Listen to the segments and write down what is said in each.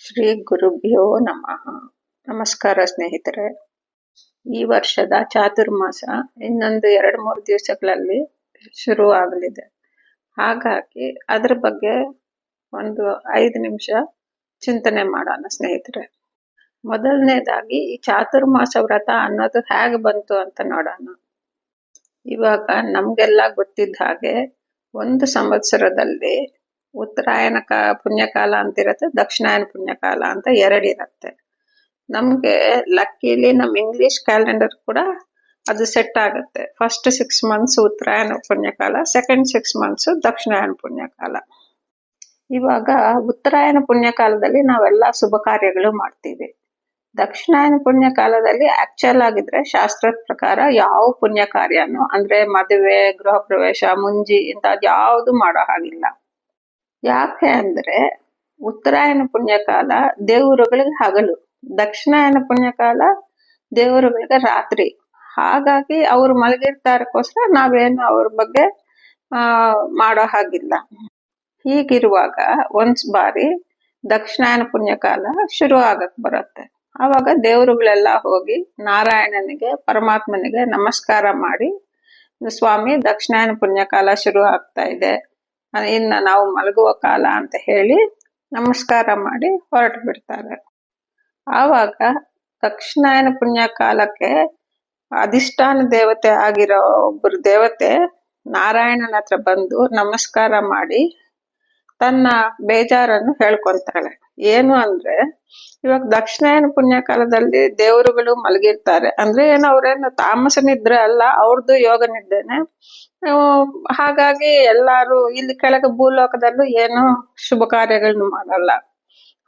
ಶ್ರೀ ಗುರುಭ್ಯೋ ನಮಃ. ನಮಸ್ಕಾರ ಸ್ನೇಹಿತರೆ. ಈ ವರ್ಷದ ಚಾತುರ್ಮಾಸ ಇನ್ನೊಂದು 2-3 ದಿವಸಗಳಲ್ಲಿ ಶುರು ಆಗಲಿದೆ. ಹಾಗಾಗಿ ಅದ್ರ ಬಗ್ಗೆ ಒಂದು 5 ನಿಮಿಷ ಚಿಂತನೆ ಮಾಡೋಣ ಸ್ನೇಹಿತರೆ. ಮೊದಲನೇದಾಗಿ ಈ ಚಾತುರ್ಮಾಸ ವ್ರತ ಅನ್ನೋದು ಹೇಗೆ ಬಂತು ಅಂತ ನೋಡೋಣ. ಇವಾಗ ನಮ್ಗೆಲ್ಲ ಗೊತ್ತಿದ್ದ ಹಾಗೆ ಒಂದು ಸಂವತ್ಸರದಲ್ಲಿ ಉತ್ತರಾಯಣ ಪುಣ್ಯಕಾಲ ಅಂತಿರತ್ತೆ, ದಕ್ಷಿಣಾಯನ ಪುಣ್ಯಕಾಲ ಅಂತ 2 ಇರತ್ತೆ. ನಮ್ಗೆ ಲಕ್ಕಿಲಿ ನಮ್ಮ ಇಂಗ್ಲಿಷ್ ಕ್ಯಾಲೆಂಡರ್ ಕೂಡ ಅದು ಸೆಟ್ ಆಗುತ್ತೆ. ಫಸ್ಟ್ 6 ಮಂತ್ಸ್ ಉತ್ತರಾಯಣ ಪುಣ್ಯಕಾಲ, ಸೆಕೆಂಡ್ 6 ಮಂತ್ಸ್ ದಕ್ಷಿಣಾಯನ ಪುಣ್ಯಕಾಲ. ಇವಾಗ ಉತ್ತರಾಯಣ ಪುಣ್ಯಕಾಲದಲ್ಲಿ ನಾವೆಲ್ಲ ಶುಭ ಕಾರ್ಯಗಳು ಮಾಡ್ತೀವಿ. ದಕ್ಷಿಣಾಯನ ಪುಣ್ಯಕಾಲದಲ್ಲಿ ಆಕ್ಚುಲ್ ಆಗಿದ್ರೆ ಶಾಸ್ತ್ರದ ಪ್ರಕಾರ ಯಾವ ಪುಣ್ಯ ಕಾರ್ಯನೂ ಅಂದ್ರೆ ಮದುವೆ, ಗೃಹ ಪ್ರವೇಶ, ಮುಂಜಿ ಇಂಥದ್ದು ಯಾವುದು ಮಾಡೋ ಹಾಗಿಲ್ಲ. ಯಾಕೆ ಅಂದ್ರೆ ಉತ್ತರಾಯಣ ಪುಣ್ಯಕಾಲ ದೇವರುಗಳಿಗೆ ಹಗಲು, ದಕ್ಷಿಣಾಯನ ಪುಣ್ಯಕಾಲ ದೇವರುಗಳಿಗೆ ರಾತ್ರಿ. ಹಾಗಾಗಿ ಅವ್ರು ಮಲಗಿರ್ತಾರಕ್ಕೋಸ್ಕರ ನಾವೇನು ಅವ್ರ ಬಗ್ಗೆ ಮಾಡೋ ಹಾಗಿಲ್ಲ. ಹೀಗಿರುವಾಗ ಒಂದ್ ಬಾರಿ ದಕ್ಷಿಣಾಯನ ಪುಣ್ಯಕಾಲ ಶುರು ಆಗಕ್ ಬರುತ್ತೆ. ಆವಾಗ ದೇವರುಗಳೆಲ್ಲ ಹೋಗಿ ನಾರಾಯಣನಿಗೆ, ಪರಮಾತ್ಮನಿಗೆ ನಮಸ್ಕಾರ ಮಾಡಿ, ಸ್ವಾಮಿ ದಕ್ಷಿಣಾಯನ ಪುಣ್ಯಕಾಲ ಶುರು ಆಗ್ತಾ ಇದೆ, ಇನ್ನು ನಾವು ಮಲಗುವ ಕಾಲ ಅಂತ ಹೇಳಿ ನಮಸ್ಕಾರ ಮಾಡಿ ಹೊರಟು ಬಿಡ್ತಾರೆ. ಆವಾಗ ದಕ್ಷಿಣಾಯನ ಪುಣ್ಯಕಾಲಕ್ಕೆ ಅಧಿಷ್ಠಾನ ದೇವತೆ ಆಗಿರೋ ಒಬ್ಬರು ದೇವತೆ ನಾರಾಯಣನ ಹತ್ರ ಬಂದು ನಮಸ್ಕಾರ ಮಾಡಿ ತನ್ನ ಬೇಜಾರನ್ನು ಹೇಳ್ಕೊಂತಾಳೆ. ಏನು ಅಂದ್ರೆ, ಇವಾಗ ದಕ್ಷಿಣಾಯನ ಪುಣ್ಯಕಾಲದಲ್ಲಿ ದೇವರುಗಳು ಮಲಗಿರ್ತಾರೆ ಅಂದ್ರೆ ಏನು, ಅವ್ರೇನು ತಾಮಸ ನಿದ್ರೆ ಅಲ್ಲ, ಅವ್ರದ್ದು ಯೋಗ ನಿದ್ದೆನೆ. ಹಾಗಾಗಿ ಎಲ್ಲಾರು ಇಲ್ಲಿ ಕೆಳಗೆ ಭೂಲೋಕದಲ್ಲೂ ಏನು ಶುಭ ಕಾರ್ಯಗಳನ್ನು ಮಾಡಲ್ಲ.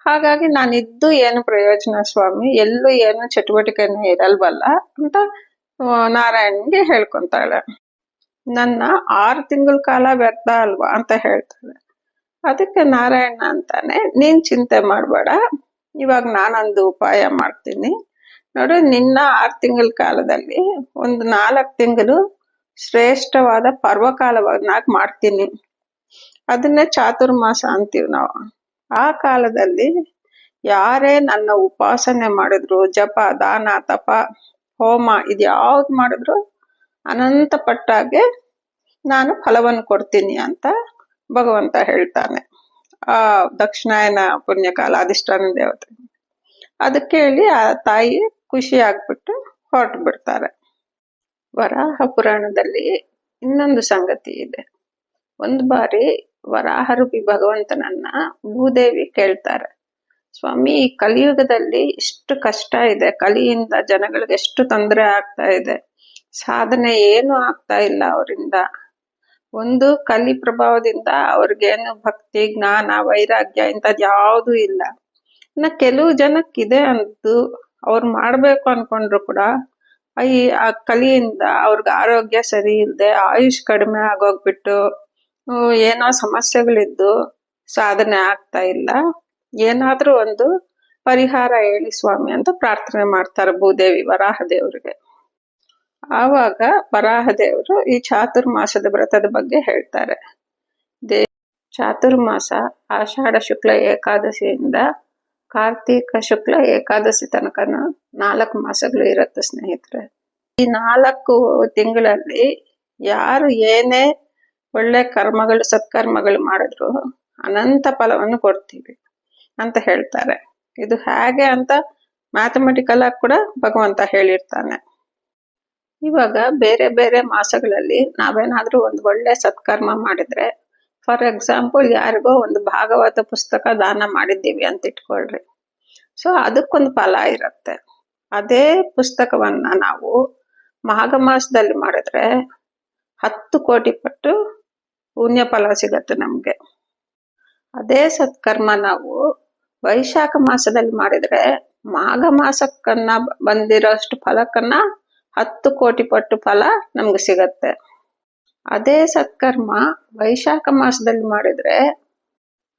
ಹಾಗಾಗಿ ನಾನಿದ್ದು ಏನು ಪ್ರಯೋಜನ ಸ್ವಾಮಿ, ಎಲ್ಲೂ ಏನು ಚಟುವಟಿಕೆನೂ ಇರಲ್ವಲ್ಲ ಅಂತ ನಾರಾಯಣನ್ಗೆ ಹೇಳ್ಕೊಂತಾಳೆ. ನನ್ನ 6 ತಿಂಗಳ ಕಾಲ ವ್ಯರ್ಥ ಅಲ್ವಾ ಅಂತ ಹೇಳ್ತಾಳೆ. ಅದಕ್ಕೆ ನಾರಾಯಣ ಅಂತಾನೆ, ನೀನ್ ಚಿಂತೆ ಮಾಡ್ಬೇಡ, ಇವಾಗ ನಾನೊಂದು ಉಪಾಯ ಮಾಡ್ತೀನಿ ನೋಡು. ನಿನ್ನ 6 ತಿಂಗಳ ಕಾಲದಲ್ಲಿ ಒಂದು 4 ತಿಂಗಳು ಶ್ರೇಷ್ಠವಾದ ಪರ್ವಕಾಲವನ್ನಾಗಿ ಮಾಡ್ತೀನಿ. ಅದನ್ನೇ ಚಾತುರ್ಮಾಸ ಅಂತೀವಿ ನಾವು. ಆ ಕಾಲದಲ್ಲಿ ಯಾರೇ ನನ್ನ ಉಪಾಸನೆ ಮಾಡಿದ್ರು, ಜಪ, ದಾನ, ತಪ, ಹೋಮ ಇದ್ಯಾವ್ದು ಮಾಡಿದ್ರು ಅನಂತ ಪಟ್ಟಾಗೆ ನಾನು ಫಲವನ್ನು ಕೊಡ್ತೀನಿ ಅಂತ ಭಗವಂತ ಹೇಳ್ತಾನೆ ಆ ದಕ್ಷಿಣಾಯನ ಪುಣ್ಯಕಾಲ ಅಧಿಷ್ಠಾನ ದೇವತೆ. ಅದಕ್ಕೆ ಹೇಳಿ ಆ ತಾಯಿ ಖುಷಿ ಆಗ್ಬಿಟ್ಟು ಹೊರಟು ಬಿಡ್ತಾರೆ. ವರಾಹ ಪುರಾಣದಲ್ಲಿ ಇನ್ನೊಂದು ಸಂಗತಿ ಇದೆ. ಒಂದು ಬಾರಿ ವರಾಹರೂಪಿ ಭಗವಂತನನ್ನ ಭೂದೇವಿ ಕೇಳ್ತಾರೆ, ಸ್ವಾಮಿ ಈ ಕಲಿಯುಗದಲ್ಲಿ ಇಷ್ಟು ಕಷ್ಟ ಇದೆ, ಕಲಿಯಿಂದ ಜನಗಳಿಗೆ ಎಷ್ಟು ತೊಂದರೆ ಆಗ್ತಾ ಇದೆ, ಸಾಧನೆ ಏನು ಆಗ್ತಾ ಇಲ್ಲ ಅವರಿಂದ. ಒಂದು ಕಲಿ ಪ್ರಭಾವದಿಂದ ಅವ್ರಿಗೇನು ಭಕ್ತಿ, ಜ್ಞಾನ, ವೈರಾಗ್ಯ ಇಂಥದ್ದು ಯಾವುದೂ ಇಲ್ಲ. ಇನ್ನು ಕೆಲವು ಜನಕ್ಕಿದೆ ಅಂತೂ ಅವ್ರು ಮಾಡ್ಬೇಕು ಅನ್ಕೊಂಡ್ರು ಕೂಡ ಆ ಕಲಿಯಿಂದ ಅವ್ರಿಗೆ ಆರೋಗ್ಯ ಸರಿ ಇಲ್ಲದೆ ಆಯುಷ್ ಕಡಿಮೆ ಆಗೋಗ್ಬಿಟ್ಟು ಏನೋ ಸಮಸ್ಯೆಗಳಿದ್ದು ಸಾಧನೆ ಆಗ್ತಾ ಇಲ್ಲ. ಏನಾದ್ರೂ ಒಂದು ಪರಿಹಾರ ಹೇಳಿ ಸ್ವಾಮಿ ಅಂತ ಪ್ರಾರ್ಥನೆ ಮಾಡ್ತಾರೆ ಭೂದೇವಿ ವರಾಹ ದೇವರಿಗೆ. ಆವಾಗ ವರಾಹ ದೇವರು ಈ ಚಾತುರ್ಮಾಸದ ವ್ರತದ ಬಗ್ಗೆ ಹೇಳ್ತಾರೆ. ಚಾತುರ್ಮಾಸ ಆಷಾಢ ಶುಕ್ಲ ಏಕಾದಶಿಯಿಂದ ಕಾರ್ತೀಕ ಶುಕ್ಲ ಏಕಾದಶಿ ತನಕನ 4 ಮಾಸಗಳು ಇರುತ್ತೆ ಸ್ನೇಹಿತರೆ. ಈ 4 ತಿಂಗಳಲ್ಲಿ ಯಾರು ಏನೇ ಒಳ್ಳೆ ಕರ್ಮಗಳು, ಸತ್ಕರ್ಮಗಳು ಮಾಡಿದ್ರು ಅನಂತ ಫಲವನ್ನು ಕೊಡ್ತೀವಿ ಅಂತ ಹೇಳ್ತಾರೆ. ಇದು ಹೇಗೆ ಅಂತ ಮ್ಯಾಥಮೆಟಿಕಲ್ ಆಗಿ ಕೂಡ ಭಗವಂತ ಹೇಳಿರ್ತಾನೆ. ಇವಾಗ ಬೇರೆ ಬೇರೆ ಮಾಸಗಳಲ್ಲಿ ನಾವೇನಾದ್ರೂ ಒಂದು ಒಳ್ಳೆ ಸತ್ಕರ್ಮ ಮಾಡಿದ್ರೆ, ಫಾರ್ ಎಕ್ಸಾಂಪಲ್ ಯಾರಿಗೋ ಒಂದು ಭಾಗವತ ಪುಸ್ತಕ ದಾನ ಮಾಡಿದ್ದೀವಿ ಅಂತ ಇಟ್ಕೊಳ್ರಿ. ಸೊ ಅದಕ್ಕೊಂದು ಫಲ ಇರುತ್ತೆ. ಅದೇ ಪುಸ್ತಕವನ್ನ ನಾವು ಮಾಘ ಮಾಸದಲ್ಲಿ ಮಾಡಿದ್ರೆ 10 ಕೋಟಿ ಪಟ್ಟು ಪುಣ್ಯ ಫಲ ಸಿಗತ್ತೆ ನಮ್ಗೆ. ಅದೇ ಸತ್ಕರ್ಮ ನಾವು ವೈಶಾಖ ಮಾಸದಲ್ಲಿ ಮಾಡಿದ್ರೆ ಮಾಘ ಮಾಸಕ್ಕನ್ನ ಬಂದಿರೋಷ್ಟು ಫಲಕ್ಕನ್ನ 10 ಕೋಟಿ ಪಟ್ಟು ಫಲ ನಮ್ಗೆ ಸಿಗತ್ತೆ. ಅದೇ ಸತ್ಕರ್ಮ ವೈಶಾಖ ಮಾಸದಲ್ಲಿ ಮಾಡಿದ್ರೆ,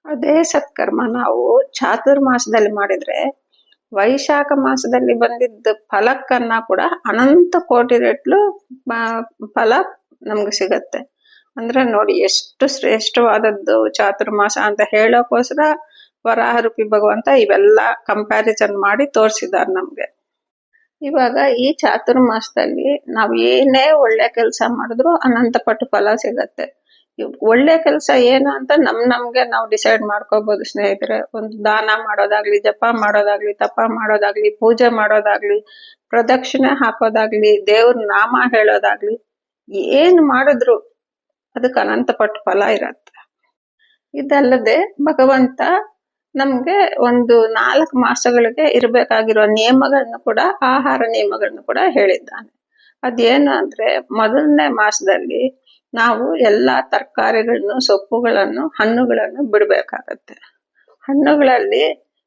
ಅದೇ ಸತ್ಕರ್ಮ ನಾವು ಚಾತುರ್ಮಾಸದಲ್ಲಿ ಮಾಡಿದ್ರೆ ವೈಶಾಖ ಮಾಸದಲ್ಲಿ ಬಂದಿದ್ದ ಫಲಕ್ಕನ್ನ ಕೂಡ ಅನಂತ ಕೋಟಿ ರೆಟ್ಲು ಫಲ ನಮ್ಗೆ ಸಿಗತ್ತೆ. ಅಂದ್ರೆ ನೋಡಿ ಎಷ್ಟು ಶ್ರೇಷ್ಠವಾದದ್ದು ಚಾತುರ್ಮಾಸ ಅಂತ ಹೇಳೋಕ್ಕೋಸ್ಕರ ವರಾಹರೂಪಿ ಭಗವಂತ ಇವೆಲ್ಲ ಕಂಪ್ಯಾರಿಸನ್ ಮಾಡಿ ತೋರಿಸಿದಾರೆ ನಮ್ಗೆ. ಇವಾಗ ಈ ಚಾತುರ್ಮಾಸದಲ್ಲಿ ನಾವ್ ಏನೇ ಒಳ್ಳೆ ಕೆಲಸ ಮಾಡಿದ್ರು ಅನಂತ ಪಟ್ಟು ಫಲ ಸಿಗತ್ತೆ. ಒಳ್ಳೆ ಕೆಲಸ ಏನು ಅಂತ ನಮ್ಗೆ ನಾವು ಡಿಸೈಡ್ ಮಾಡ್ಕೋಬಹುದು ಸ್ನೇಹಿತರೆ. ಒಂದು ದಾನ ಮಾಡೋದಾಗ್ಲಿ, ಜಪ ಮಾಡೋದಾಗ್ಲಿ, ತಪ ಮಾಡೋದಾಗ್ಲಿ, ಪೂಜೆ ಮಾಡೋದಾಗ್ಲಿ, ಪ್ರದಕ್ಷಿಣೆ ಹಾಕೋದಾಗ್ಲಿ, ದೇವ್ರ ನಾಮ ಹೇಳೋದಾಗ್ಲಿ, ಏನ್ ಮಾಡಿದ್ರು ಅದಕ್ಕೆ ಅನಂತ ಪಟ್ಟು ಫಲ ಇರತ್ತೆ. ಇದಲ್ಲದೆ ಭಗವಂತ ನಮ್ಗೆ ಒಂದು 4 ಮಾಸಗಳಿಗೆ ಇರಬೇಕಾಗಿರೋ ನಿಯಮಗಳನ್ನು ಕೂಡ, ಆಹಾರ ನಿಯಮಗಳನ್ನು ಕೂಡ ಹೇಳಿದ್ದಾನೆ. ಅದೇನು ಅಂದ್ರೆ, ಮೊದಲನೇ ಮಾಸದಲ್ಲಿ ನಾವು ಎಲ್ಲಾ ತರಕಾರಿಗಳನ್ನು, ಸೊಪ್ಪುಗಳನ್ನು, ಹಣ್ಣುಗಳನ್ನು ಬಿಡ್ಬೇಕಾಗತ್ತೆ. ಹಣ್ಣುಗಳಲ್ಲಿ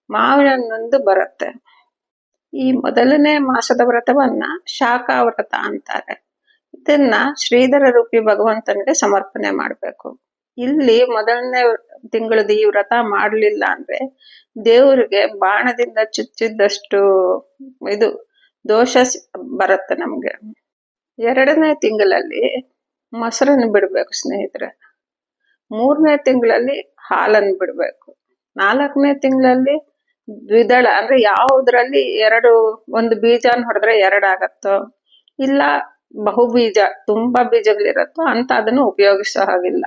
ಮಾವಿನ ಹಣ್ಣೊಂದು ಬರುತ್ತೆ. ಈ ಮೊದಲನೇ ಮಾಸದ ವ್ರತವನ್ನ ಶಾಖಾ ವ್ರತ ಅಂತಾರೆ. ಇದನ್ನ ಶ್ರೀಧರ ರೂಪಿ ಭಗವಂತನಿಗೆ ಸಮರ್ಪಣೆ ಮಾಡ್ಬೇಕು. ಇಲ್ಲಿ ಮೊದಲನೇ ತಿಂಗಳದ ಈ ವ್ರತ ಮಾಡ್ಲಿಲ್ಲ ಅಂದ್ರೆ ದೇವ್ರಿಗೆ ಬಾಣದಿಂದ ಚುಚ್ಚಿದಷ್ಟು ಇದು ದೋಷ ಬರುತ್ತೆ ನಮ್ಗೆ. 2ನೇ ತಿಂಗಳಲ್ಲಿ ಮೊಸರನ್ನು ಬಿಡ್ಬೇಕು ಸ್ನೇಹಿತರೆ. 3ನೇ ತಿಂಗಳಲ್ಲಿ ಹಾಲನ್ನು ಬಿಡ್ಬೇಕು. 4ನೇ ತಿಂಗಳಲ್ಲಿ ದ್ವಿದಳ ಅಂದ್ರೆ ಯಾವುದ್ರಲ್ಲಿ ಒಂದು ಬೀಜನ ಹೊಡೆದ್ರೆ 2 ಆಗತ್ತೋ, ಇಲ್ಲ ಬಹುಬೀಜ ತುಂಬಾ ಬೀಜಗಳಿರತ್ತೋ ಅಂತ ಅದನ್ನು ಉಪಯೋಗಿಸೋ ಹಾಗಿಲ್ಲ.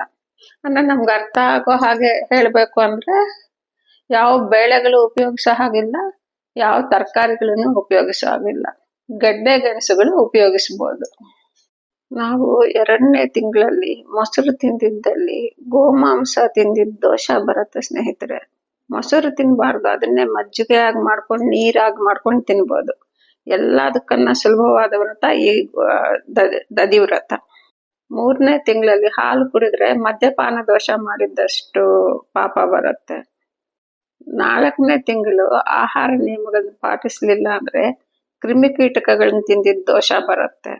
ಅಂದ್ರೆ ನಮ್ಗೆ ಅರ್ಥ ಆಗೋ ಹಾಗೆ ಹೇಳ್ಬೇಕು ಅಂದ್ರೆ, ಯಾವ ಬೇಳೆಗಳು ಉಪಯೋಗಿಸೋ ಹಾಗಿಲ್ಲ, ಯಾವ ತರಕಾರಿಗಳನ್ನು ಉಪಯೋಗಿಸೋ ಹಾಗಿಲ್ಲ. ಗಡ್ಡೆ ಗೆಣಸುಗಳು ಉಪಯೋಗಿಸಬಹುದು. ನಾವು 2ನೇ ತಿಂಗಳಲ್ಲಿ ಮೊಸರು ತಿಂದಿದ್ದಲ್ಲಿ ಗೋಮಾಂಸ ತಿಂದಿದ್ದ ದೋಷ ಬರುತ್ತೆ ಸ್ನೇಹಿತರೆ. ಮೊಸರು ತಿನ್ಬಾರ್ದು, ಅದನ್ನೇ ಮಜ್ಜಿಗೆ ಆಗಿ ಮಾಡ್ಕೊಂಡು, ನೀರಾಗಿ ಮಾಡ್ಕೊಂಡು ತಿನ್ಬೋದು. ಎಲ್ಲದಕ್ಕನ್ನ ಸುಲಭವಾದ ವ್ರತ ಈ ದಧಿವ್ರತ. 3ನೇ ತಿಂಗಳಲ್ಲಿ ಹಾಲು ಕುಡಿದ್ರೆ ಮದ್ಯಪಾನ ದೋಷ ಮಾಡಿದ್ದಷ್ಟು ಪಾಪ ಬರುತ್ತೆ. 4ನೇ ತಿಂಗಳು ಆಹಾರ ನಿಯಮಗಳನ್ನು ಪಾಟಿಸ್ಲಿಲ್ಲ ಅಂದ್ರೆ ಕ್ರಿಮಿಕೀಟಕಗಳನ್ನ ತಿಂದಿದ್ದ ದೋಷ ಬರುತ್ತೆ.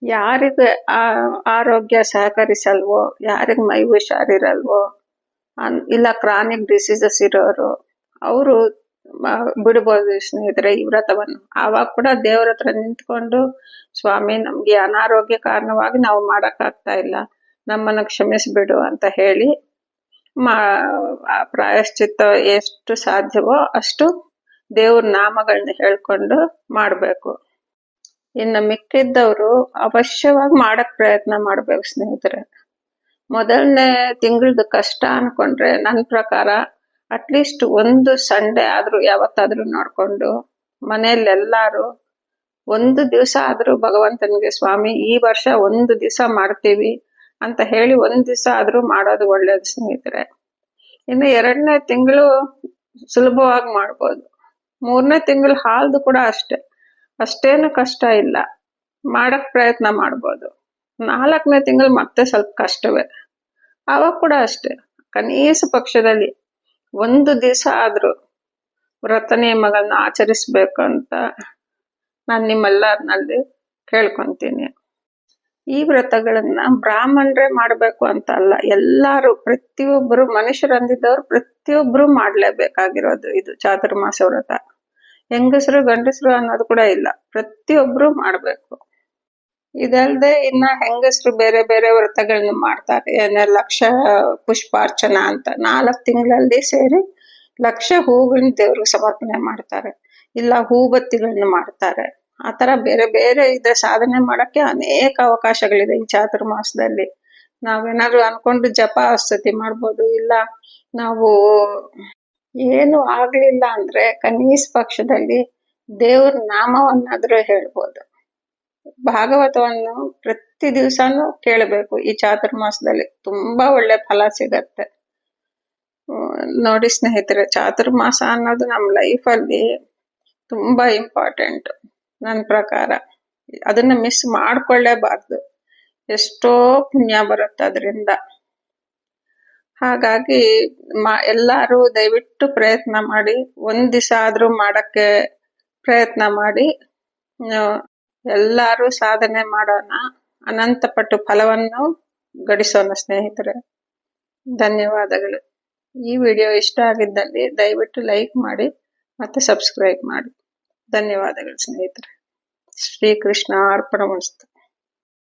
ಯಾರಿಗೆ ಆರೋಗ್ಯ ಸಹಕರಿಸಲ್ವೋ, ಯಾರಿಗೆ ಮೈ ಹುಷಾರಿರಲ್ವೋ, ಇಲ್ಲ ಕ್ರಾನಿಕ್ ಡಿಸೀಸಸ್ ಇರೋರು, ಅವರು ಬಿಡ್ಬೋದು ಸ್ನೇಹಿತರೆ ಈ ವ್ರತವನ್ನು. ಆವಾಗ ಕೂಡ ದೇವ್ರ ಹತ್ರ ನಿಂತ್ಕೊಂಡು, ಸ್ವಾಮಿ ನಮ್ಗೆ ಅನಾರೋಗ್ಯ ಕಾರಣವಾಗಿ ನಾವು ಮಾಡಕ್ಕಾಗ್ತಾ ಇಲ್ಲ, ನಮ್ಮನ್ನ ಕ್ಷಮಿಸ್ಬಿಡು ಅಂತ ಹೇಳಿ ಪ್ರಾಯಶ್ಚಿತ್ತ ಎಷ್ಟು ಸಾಧ್ಯವೋ ಅಷ್ಟು ದೇವ್ರ ನಾಮಗಳನ್ನ ಹೇಳ್ಕೊಂಡು ಮಾಡ್ಬೇಕು. ಇನ್ನು ಮಿಕ್ಕಿದ್ದವರು ಅವಶ್ಯವಾಗಿ ಮಾಡಕ್ ಪ್ರಯತ್ನ ಮಾಡ್ಬೇಕು ಸ್ನೇಹಿತರೆ. ಮೊದಲನೇ ತಿಂಗಳದ ಕಷ್ಟ ಅನ್ಕೊಂಡ್ರೆ ನನ್ನ ಪ್ರಕಾರ ಅಟ್ಲೀಸ್ಟ್ ಒಂದು ಸಂಡೇ ಆದ್ರೂ ಯಾವತ್ತಾದ್ರೂ ನೋಡ್ಕೊಂಡು ಮನೆಯಲ್ಲೆಲ್ಲಾರು ಒಂದು ದಿವಸ ಆದ್ರೂ ಭಗವಂತನಿಗೆ, ಸ್ವಾಮಿ ಈ ವರ್ಷ ಒಂದು ದಿವಸ ಮಾಡ್ತೀವಿ ಅಂತ ಹೇಳಿ ಒಂದ್ ದಿವಸ ಆದ್ರೂ ಮಾಡೋದು ಒಳ್ಳೇದು ಸ್ನೇಹಿತರೆ. ಇನ್ನು 2ನೇ ತಿಂಗಳು ಸುಲಭವಾಗಿ ಮಾಡ್ಬೋದು. 3ನೇ ತಿಂಗಳು ಹಾಲ್ದು ಕೂಡ ಅಷ್ಟೇನು ಕಷ್ಟ ಇಲ್ಲ, ಮಾಡಕ್ ಪ್ರಯತ್ನ ಮಾಡ್ಬೋದು. 4ನೇ ತಿಂಗಳು ಮತ್ತೆ ಸ್ವಲ್ಪ ಕಷ್ಟವೇ. ಅವಾಗ ಕೂಡ ಅಷ್ಟೇ, ಕನೀಸ ಪಕ್ಷದಲ್ಲಿ ಒಂದು ದಿವಸ ಆದ್ರೂ ವ್ರತ ನಿಯಮಗಳನ್ನ ಆಚರಿಸ್ಬೇಕು ಅಂತ ನಾನು ನಿಮ್ಮೆಲ್ಲರಲ್ಲಿ ಕೇಳ್ಕೊಂತೀನಿ. ಈ ವ್ರತಗಳನ್ನ ಬ್ರಾಹ್ಮಣರೇ ಮಾಡ್ಬೇಕು ಅಂತ ಅಲ್ಲ, ಎಲ್ಲಾರು, ಪ್ರತಿಯೊಬ್ಬರು ಮನುಷ್ಯರಂದಿದ್ದವ್ರು ಪ್ರತಿಯೊಬ್ರು ಮಾಡ್ಲೇಬೇಕಾಗಿರೋದು ಇದು ಚಾತುರ್ಮಾಸ ವ್ರತ. ಹೆಂಗಸರು ಗಂಡಸರು ಅನ್ನೋದು ಕೂಡ ಇಲ್ಲ, ಪ್ರತಿಯೊಬ್ರು ಮಾಡ್ಬೇಕು. ಇದಲ್ದೆ ಇನ್ನ ಹೆಂಗಸರು ಬೇರೆ ಬೇರೆ ವ್ರತಗಳನ್ನ ಮಾಡ್ತಾರೆ. ಲಕ್ಷ ಪುಷ್ಪಾರ್ಚನಾ ಅಂತ 4 ತಿಂಗಳಲ್ಲಿ ಸೇರಿ 1,00,000 ಹೂಗಳನ್ನ ದೇವ್ರಿಗೆ ಸಮರ್ಪಣೆ ಮಾಡ್ತಾರೆ, ಇಲ್ಲ ಹೂಬತ್ತಿಗಳನ್ನ ಮಾಡ್ತಾರೆ. ಆತರ ಬೇರೆ ಬೇರೆ ಇದೆ. ಸಾಧನೆ ಮಾಡಕ್ಕೆ ಅನೇಕ ಅವಕಾಶಗಳಿದೆ ಈ ಚಾತುರ್ಮಾಸದಲ್ಲಿ. ನಾವೇನಾದ್ರು ಅನ್ಕೊಂಡು ಜಪ ಸ್ತುತಿ ಮಾಡ್ಬೋದು, ಇಲ್ಲ ನಾವು ಏನು ಆಗ್ಲಿಲ್ಲ ಅಂದ್ರೆ ಕನೀಸ ಪಕ್ಷದಲ್ಲಿ ದೇವ್ರ ನಾಮವನ್ನಾದ್ರೂ ಹೇಳ್ಬೋದು. ಭಾಗವತವನ್ನು ಪ್ರತಿ ದಿವಸನೂ ಕೇಳಬೇಕು ಈ ಚಾತುರ್ಮಾಸದಲ್ಲಿ, ತುಂಬಾ ಒಳ್ಳೆ ಫಲ ಸಿಗತ್ತೆ. ನೋಡಿ ಸ್ನೇಹಿತರೆ, ಚಾತುರ್ಮಾಸ ಅನ್ನೋದು ನಮ್ಮ ಲೈಫಲ್ಲಿ ತುಂಬಾ ಇಂಪಾರ್ಟೆಂಟ್ ನನ್ನ ಪ್ರಕಾರ. ಅದನ್ನ ಮಿಸ್ ಮಾಡ್ಕೊಳ್ಳೇಬಾರ್ದು, ಎಷ್ಟೋ ಪುಣ್ಯ ಬರುತ್ತೆ ಅದರಿಂದ. ಹಾಗಾಗಿ ಎಲ್ಲಾರು ದಯವಿಟ್ಟು ಪ್ರಯತ್ನ ಮಾಡಿ, ಒಂದ್ ದಿವಸ ಆದ್ರೂ ಮಾಡಕ್ಕೆ ಪ್ರಯತ್ನ ಮಾಡಿ. ಎಲ್ಲಾರು ಸಾಧನೆ ಮಾಡೋಣ, ಅನಂತ ಪಟ್ಟು ಫಲವನ್ನು ಗಳಿಸೋಣ ಸ್ನೇಹಿತರೆ. ಧನ್ಯವಾದಗಳು. ಈ ವಿಡಿಯೋ ಇಷ್ಟ ಆಗಿದ್ದಲ್ಲಿ ದಯವಿಟ್ಟು ಲೈಕ್ ಮಾಡಿ ಮತ್ತೆ ಸಬ್ಸ್ಕ್ರೈಬ್ ಮಾಡಿ. ಧನ್ಯವಾದಗಳು ಸ್ನೇಹಿತರೆ. ಶ್ರೀಕೃಷ್ಣ ಅರ್ಪಣಮಸ್ತು.